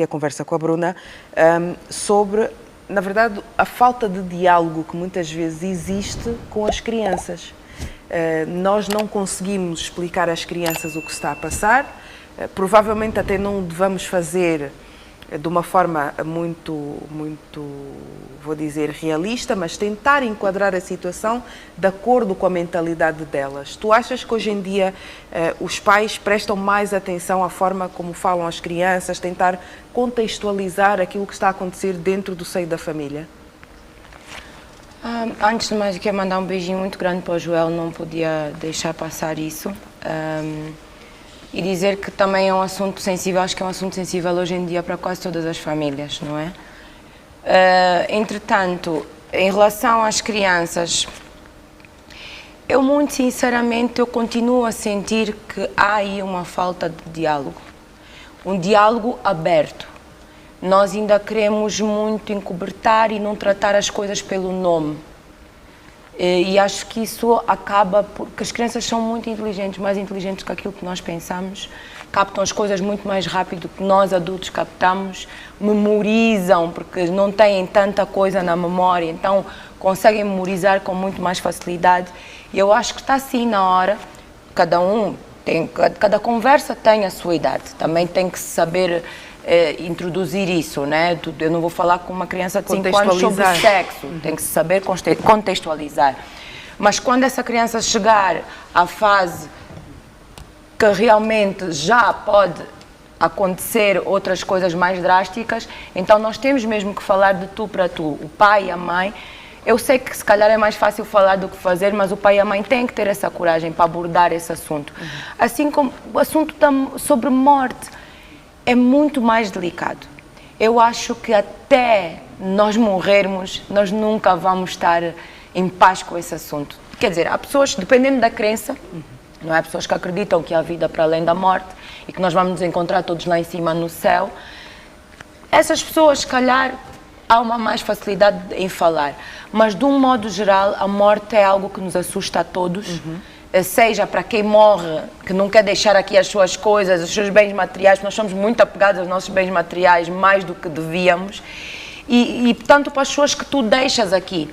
aqui a conversa com a Bruna, sobre, na verdade, a falta de diálogo que muitas vezes existe com as crianças. Nós não conseguimos explicar às crianças o que está a passar, provavelmente até não devemos fazer de uma forma muito, vou dizer, realista, mas tentar enquadrar a situação de acordo com a mentalidade delas. Tu achas que hoje em dia os pais prestam mais atenção à forma como falam às crianças, tentar contextualizar aquilo que está a acontecer dentro do seio da família? Antes de mais, eu quero mandar um beijinho muito grande para o Joel, não podia deixar passar isso. E dizer que também é um assunto sensível, acho que é um assunto sensível hoje em dia para quase todas as famílias, não é? Entretanto, em relação às crianças, eu muito sinceramente eu continuo a sentir que há aí uma falta de diálogo, um diálogo aberto. Nós ainda queremos muito encobertar e não tratar as coisas pelo nome. E acho que isso acaba porque as crianças são muito inteligentes, mais inteligentes que aquilo que nós pensamos, captam as coisas muito mais rápido do que nós adultos captamos, memorizam porque não têm tanta coisa na memória, então conseguem memorizar com muito mais facilidade. E eu acho que está assim na hora, cada conversa tem a sua idade, também tem que saber introduzir isso, né? Eu não vou falar com uma criança de 5 anos sobre sexo, tem que saber contextualizar. Mas quando essa criança chegar à fase que realmente já pode acontecer outras coisas mais drásticas, então nós temos mesmo que falar de tu para tu, o pai e a mãe. Eu sei que se calhar é mais fácil falar do que fazer, mas o pai e a mãe têm que ter essa coragem para abordar esse assunto. Assim como o assunto sobre morte, é muito mais delicado. Eu acho que até nós morrermos, nós nunca vamos estar em paz com esse assunto. Quer dizer, há pessoas, dependendo da crença, não é? Pessoas que acreditam que há vida para além da morte e que nós vamos nos encontrar todos lá em cima no céu. Essas pessoas, se calhar, há uma mais facilidade em falar. Mas, de um modo geral, a morte é algo que nos assusta a todos. Seja para quem morre, que não quer deixar aqui as suas coisas, os seus bens materiais, nós somos muito apegados aos nossos bens materiais, mais do que devíamos, e tanto para as pessoas que tu deixas aqui.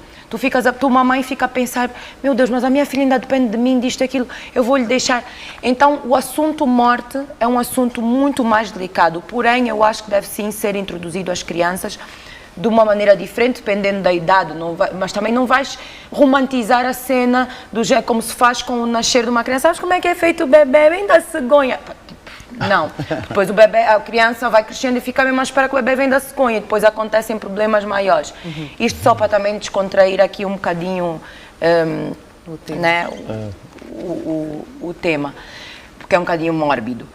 Tua mãe fica a pensar, meu Deus, mas a minha filha ainda depende de mim, disto, aquilo, eu vou-lhe deixar. Então, o assunto morte é um assunto muito mais delicado, porém, eu acho que deve sim ser introduzido às crianças, de uma maneira diferente, dependendo da idade, mas também não vais romantizar a cena do jeito como se faz com o nascer de uma criança. Sabes como é que é feito o bebê? Vem da cegonha. Não. Depois a criança vai crescendo e fica mesmo à espera que o bebê venha da cegonha e depois acontecem problemas maiores. Isto só para também descontrair aqui um bocadinho o tema, porque é um bocadinho mórbido.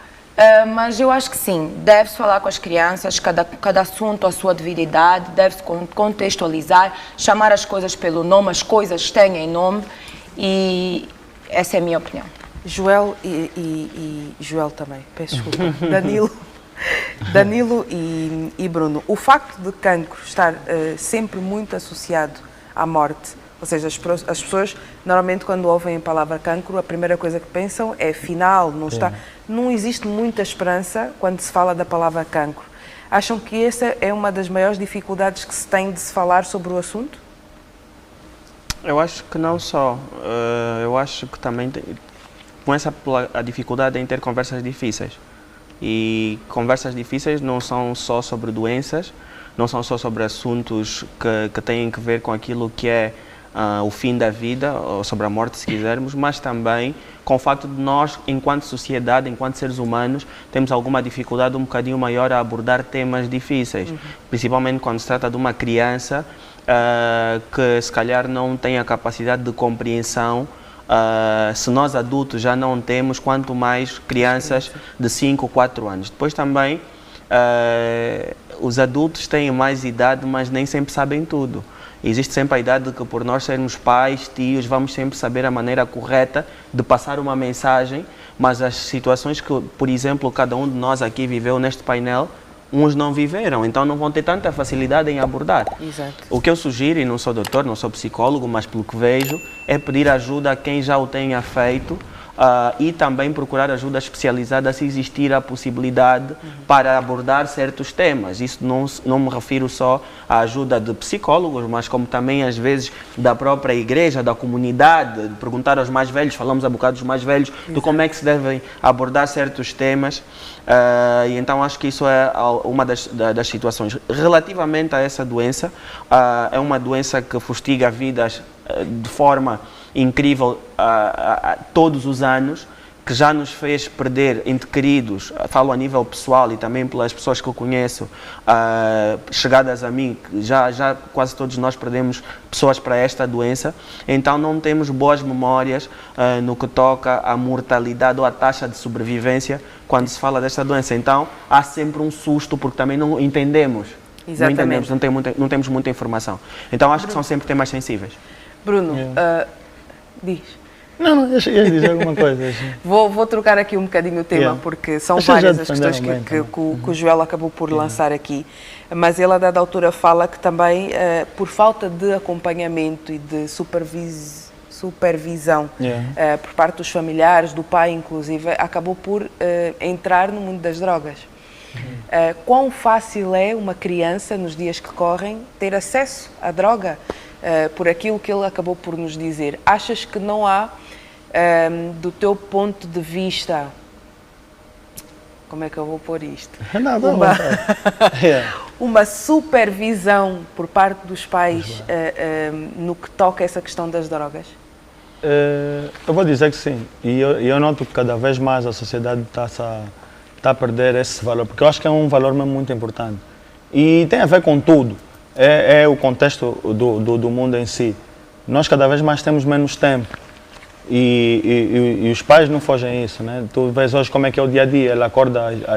Mas eu acho que sim, deve-se falar com as crianças, cada assunto a sua devida idade, deve-se contextualizar, chamar as coisas pelo nome, as coisas têm nome, e essa é a minha opinião. Joel e Joel também, peço desculpa, Danilo e Bruno, o facto de cancro estar sempre muito associado à morte, ou seja, as pessoas normalmente quando ouvem a palavra cancro, a primeira coisa que pensam é final, não existe muita esperança quando se fala da palavra cancro. Acham que essa é uma das maiores dificuldades que se tem de se falar sobre o assunto? Eu acho que não só, eu acho que também começa a dificuldade em ter conversas difíceis. E conversas difíceis não são só sobre doenças, não são só sobre assuntos que têm que ver com aquilo que é o fim da vida, ou sobre a morte, se quisermos, mas também com o facto de nós, enquanto sociedade, enquanto seres humanos, temos alguma dificuldade um bocadinho maior a abordar temas difíceis, principalmente quando se trata de uma criança que se calhar não tem a capacidade de compreensão. Se nós adultos já não temos, quanto mais crianças de 5 ou 4 anos. Depois também, os adultos têm mais idade, mas nem sempre sabem tudo. Existe sempre a idade de que, por nós sermos pais, tios, vamos sempre saber a maneira correta de passar uma mensagem, mas as situações que, por exemplo, cada um de nós aqui viveu neste painel, uns não viveram, então não vão ter tanta facilidade em abordar. Exato. O que eu sugiro, e não sou doutor, não sou psicólogo, mas pelo que vejo, é pedir ajuda a quem já o tenha feito, e também procurar ajuda especializada se existir a possibilidade para abordar certos temas. Isso não me refiro só à ajuda de psicólogos, mas como também às vezes da própria igreja, da comunidade, de perguntar aos mais velhos, falamos há bocado dos mais velhos, de como é que se devem abordar certos temas. E então acho que isso é uma das situações. Relativamente a essa doença, é uma doença que fustiga vidas de forma incrível todos os anos, que já nos fez perder entes queridos, falo a nível pessoal e também pelas pessoas que eu conheço, chegadas a mim, que já quase todos nós perdemos pessoas para esta doença, então não temos boas memórias no que toca à mortalidade ou à taxa de sobrevivência quando se fala desta doença. Então há sempre um susto porque também não entendemos. Exatamente. Não temos muita informação. Então acho que são sempre temas sensíveis. Bruno, diz. Não, ia dizer alguma coisa. Vou trocar aqui um bocadinho o tema, porque são várias as questões que o Joel acabou por lançar aqui. Mas ele, a dada altura, fala que também, por falta de acompanhamento e de supervisão por parte dos familiares, do pai inclusive, acabou por entrar no mundo das drogas. Quão fácil é uma criança, nos dias que correm, ter acesso à droga? Por aquilo que ele acabou por nos dizer. Achas que não há, do teu ponto de vista, como é que eu vou pôr isto? Uma supervisão por parte dos pais no que toca a essa questão das drogas? Eu vou dizer que sim. E eu noto que cada vez mais a sociedade está a perder esse valor, porque eu acho que é um valor mesmo muito importante. E tem a ver com tudo. É o contexto do mundo em si. Nós cada vez mais temos menos tempo e os pais não fogem isso, né? Tu vês hoje como é que é o dia a dia.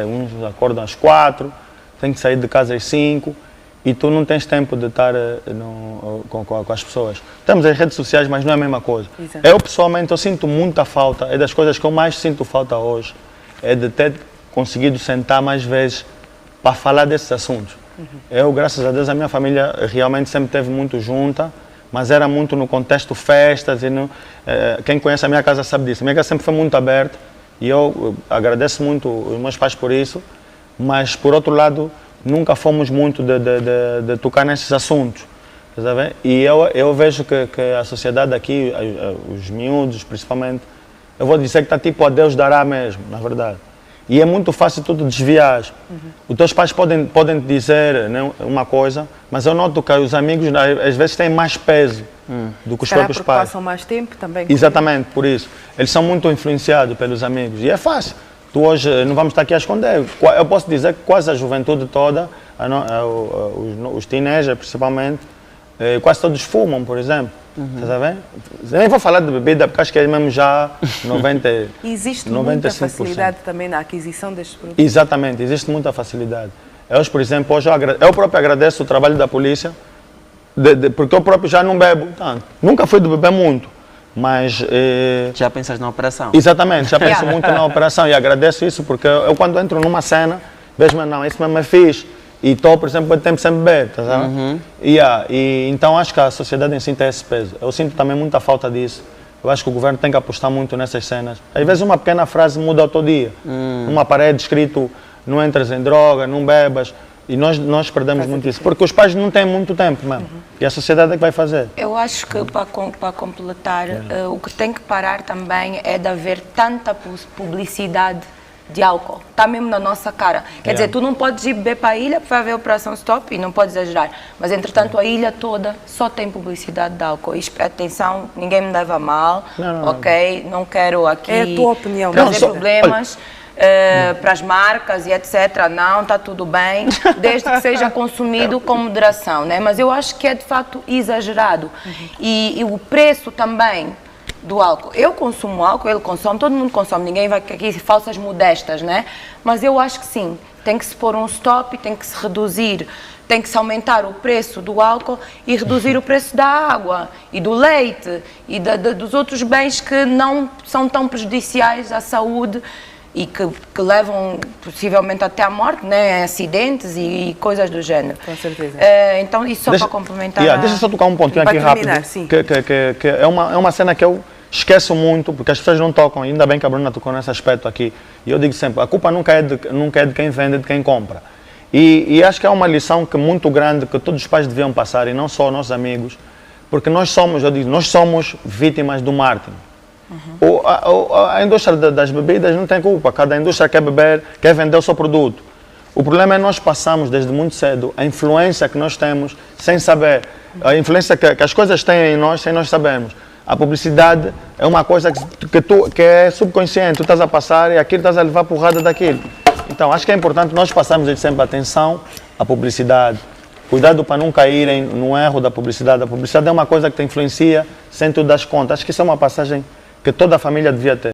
Uns acordam às 4, tem que sair de casa às 5 e tu não tens tempo de estar com as pessoas. Temos as redes sociais, mas não é a mesma coisa. Exato. Eu pessoalmente sinto muita falta, é das coisas que eu mais sinto falta hoje, é de ter conseguido sentar mais vezes para falar desses assuntos. Eu, graças a Deus, a minha família realmente sempre esteve muito junta, mas era muito no contexto festas e quem conhece a minha casa sabe disso. A minha casa sempre foi muito aberta e eu agradeço muito os meus pais por isso, mas por outro lado nunca fomos muito de tocar nesses assuntos, sabe? E eu vejo que a sociedade aqui, os miúdos principalmente, eu vou dizer que está tipo a Deus dará mesmo, na verdade. E é muito fácil tu desviar. Os teus pais podem te dizer, né, uma coisa, mas eu noto que os amigos às vezes têm mais peso do que os próprios pais. Passam mais tempo também. Exatamente, por isso. Eles são muito influenciados pelos amigos. E é fácil. Tu hoje, não vamos estar aqui a esconder. Eu posso dizer que quase a juventude toda, os teenagers principalmente, quase todos fumam, por exemplo. Está bem? Nem vou falar de bebida, porque acho que é mesmo já 90%. Existe muita facilidade também na aquisição destes produtos? Exatamente, existe muita facilidade. Eu, por exemplo, eu próprio agradeço o trabalho da polícia, porque eu próprio já não bebo tanto. Nunca fui de beber muito, mas... Já pensas na operação? Exatamente, já penso muito na operação e agradeço isso, porque eu quando entro numa cena, vejo, mas não, isso mesmo é fixe. E estou, por exemplo, muito tempo sem beber, tá sabendo? E então acho que a sociedade em si tem esse peso. Eu sinto também muita falta disso. Eu acho que o governo tem que apostar muito nessas cenas. Às vezes uma pequena frase muda o teu dia. Uma parede escrito, não entres em droga, não bebas. E nós perdemos muito isso. Porque os pais não têm muito tempo mesmo. E a sociedade é que vai fazer. Eu acho que, para completar, o que tem que parar também é de haver tanta publicidade de álcool. Está mesmo na nossa cara. Quer dizer, tu não podes ir beber para a ilha para ver a Operação Stop e não podes exagerar. Mas, entretanto, a ilha toda só tem publicidade de álcool. E, atenção, ninguém me leva a mal, ok? Não quero aqui é a tua opinião, trazer problemas para as marcas e etc. Não, está tudo bem, desde que seja consumido com moderação, né? Mas eu acho que é, de facto, exagerado. E o preço também do álcool. Eu consumo álcool, ele consome, todo mundo consome, ninguém vai aqui falsas modestas, né? Mas eu acho que sim, tem que se pôr um stop, tem que se reduzir, tem que se aumentar o preço do álcool e reduzir o preço da água e do leite e dos outros bens que não são tão prejudiciais à saúde e que levam possivelmente até à morte, né? Acidentes e coisas do género. Com certeza. Então, isso só para complementar. Deixa eu só tocar um pontinho aqui rápido, que é uma cena que eu esqueço muito, porque as pessoas não tocam, ainda bem que a Bruna tocou nesse aspecto aqui. E eu digo sempre, a culpa nunca é de quem vende, é de quem compra. E acho que é uma lição muito grande que todos os pais deviam passar, e não só nossos amigos, porque nós somos vítimas do marketing. A indústria das bebidas não tem culpa, cada indústria quer beber, quer vender o seu produto. O problema é que nós passamos desde muito cedo a influência que nós temos sem saber, a influência que as coisas têm em nós sem nós sabermos. A publicidade é uma coisa que é subconsciente, tu estás a passar e aquilo estás a levar porrada daquilo. Então acho que é importante nós passarmos sempre atenção à publicidade. Cuidado para não caírem no erro da publicidade. A publicidade é uma coisa que te influencia sem tu dar conta. Acho que isso é uma passagem que toda a família devia ter.